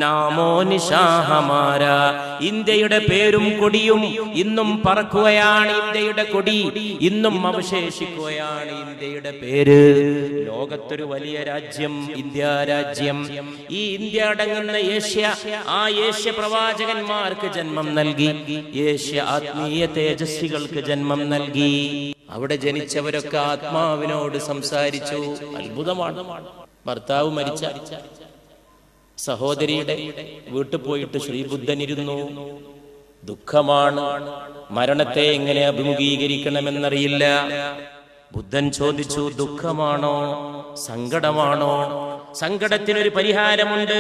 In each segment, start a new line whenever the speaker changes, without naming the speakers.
നാമോ നിശാ ഹമാരാ. ഇന്ത്യയുടെ പേരും കൊടിയും ഇന്നും പറക്കുകയാണ്. ഇന്ത്യയുടെ കൊടി ഇന്നും അവശേഷിക്കുകയാണ്. ഇന്ത്യയുടെ പേര്. ലോകത്തൊരു വലിയ രാജ്യം ഇന്ത്യ രാജ്യം. ഈ ഇന്ത്യ അടങ്ങുന്ന ഏഷ്യ, ആ ഏഷ്യ പ്രവാചകന്മാർക്ക് ജന്മം നൽകി. ഏഷ്യ ആത്മീയ തേജസ്വികൾക്ക് ജന്മം നൽകി. അവിടെ ജനിച്ചവരൊക്കെ ആത്മാവിനോട് സംസാരിച്ചു. അത്ഭുതമാണ്. ഭർത്താവ് മരിച്ച സഹോദരിയുടെ വീട്ടിൽ പോയിട്ട് ശ്രീബുദ്ധനിരുന്നു. ദുഃഖമാണ്. മരണത്തെ എങ്ങനെ അഭിമുഖീകരിക്കണമെന്നറിയില്ല. ബുദ്ധൻ ചോദിച്ചു, ദുഃഖമാണോ സങ്കടമാണോ? സങ്കടത്തിനൊരു പരിഹാരമുണ്ട്.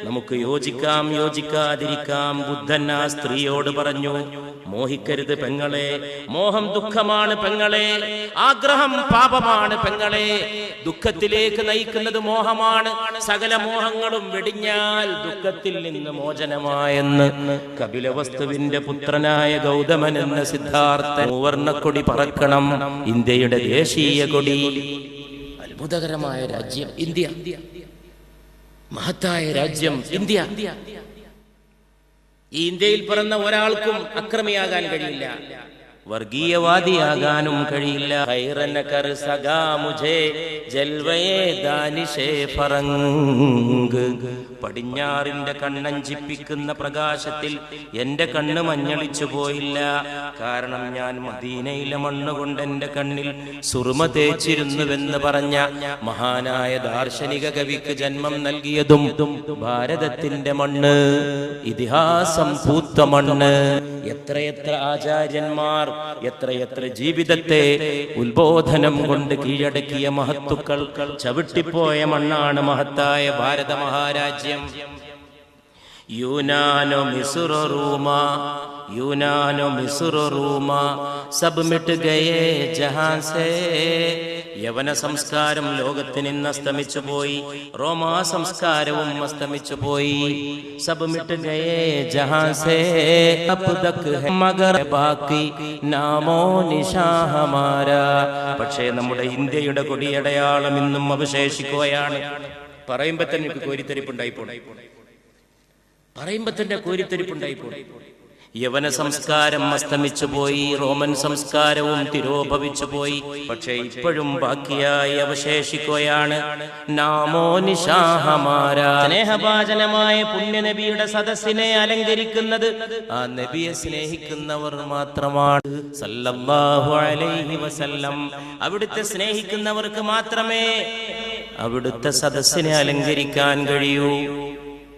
നമുക്ക് യോജിക്കാം, യോജിക്കാതിരിക്കാം. ബുദ്ധൻ ആ സ്ത്രീയോട് പറഞ്ഞു, മോഹിക്കരുത് പെങ്ങളെ. മോഹം ദുഃഖമാണ് പെങ്ങളെ. ആഗ്രഹം പാപമാണ് പെങ്ങളെ. ദുഃഖത്തിലേക്ക് നയിക്കുന്നത് മോഹമാണ്. സകല മോഹങ്ങളും വെടിഞ്ഞാൽ ദുഃഖത്തിൽ നിന്ന് മോചനമായെന്ന് കപിലവസ്തുവിന്റെ പുത്രനായ ഗൗതമൻ എന്ന സിദ്ധാർത്ഥൻ. മൂവർണ്ണക്കൊടി പറക്കണം, ഇന്ത്യയുടെ ദേശീയ കൊടി. അത്ഭുതകരമായ രാജ്യം ഇന്ത്യ. മഹത്തായ രാജ്യം ഇന്ത്യ. ഈ ഇന്ത്യയിൽ പിറന്ന ഒരാൾക്കും അക്രമിയാകാൻ കഴിയില്ല, വർഗീയവാദിയാകാനും കഴിയില്ല. പടിഞ്ഞാറിന്റെ കണ്ണഞ്ചിപ്പിക്കുന്ന പ്രകാശത്തിൽ എന്റെ കണ്ണ് മഞ്ഞളിച്ചു പോയില്ല. കാരണം ഞാൻ മദീനയിലെ മണ്ണുകൊണ്ട് എന്റെ കണ്ണിൽ സുറുമ തേച്ചിരുന്നുവെന്ന് പറഞ്ഞ മഹാനായ ദാർശനിക കവിക്ക് ജന്മം നൽകിയതും ഭാരതത്തിന്റെ മണ്ണ്, ഇതിഹാസം പൂത്ത മണ്ണ്. എത്രയെത്ര ആചാര്യന്മാർ, എത്രയെത്ര ജീവിതത്തെ ഉത്ബോധനം കൊണ്ട് കീഴടക്കിയ മഹത്തുക്കൾ ചവിട്ടിപ്പോയ മണ്ണാണ് മഹത്തായ ഭാരത മഹാരാജ്യം. യൂനാനോ മിസ്ർ റൂമ, യൂനാനോ മിസ്ർ റൂമ സബ് മിട്ട് ഗയേ ജഹാൻ സേ. യവന സംസ്കാരം ലോകത്തിന് ഇന്ന് അസ്തമിച്ചു പോയി. റോമാ സംസ്കാരവും അസ്തമിച്ചു പോയി. സബ് മിട്ട് ഗയേ ജഹാൻ സേ അബ് തക് ഹൈ മഗർ ബാക്കി നാമോ നിശാ ഹമാരാ. പക്ഷേ നമ്മുടെ ഇന്ത്യയുടെ കൊടിയടയാളം ഇന്നും അവശേഷിക്കുകയാണ്. പറയുമ്പോ തന്നെ എനിക്ക് കോരിത്തെരിപ്പുണ്ടായിപ്പോൾ. യവന സംസ്കാരം അസ്തമിച്ചു പോയി. റോമൻ സംസ്കാരവും തിരോഭവിച്ചു പോയി. പക്ഷേ ഇപ്പോഴും ബാക്കിയായി അവശേഷിക്കുകയാണ് നാമോ നിശാ ഹമാരാ. സ്നേഹഭാജനമായ പുണ്യനബിയുടെ സദസ്സിനെ അലങ്കരിക്കുന്നത് ആ നബിയെ സ്നേഹിക്കുന്നവർ മാത്രമാണ്. സല്ലല്ലാഹു അലൈഹി വസല്ലം. അവിടുത്തെ സ്നേഹിക്കുന്നവർക്ക് മാത്രമേ അവിടുത്തെ സദസ്സിനെ അലങ്കരിക്കാൻ കഴിയൂ.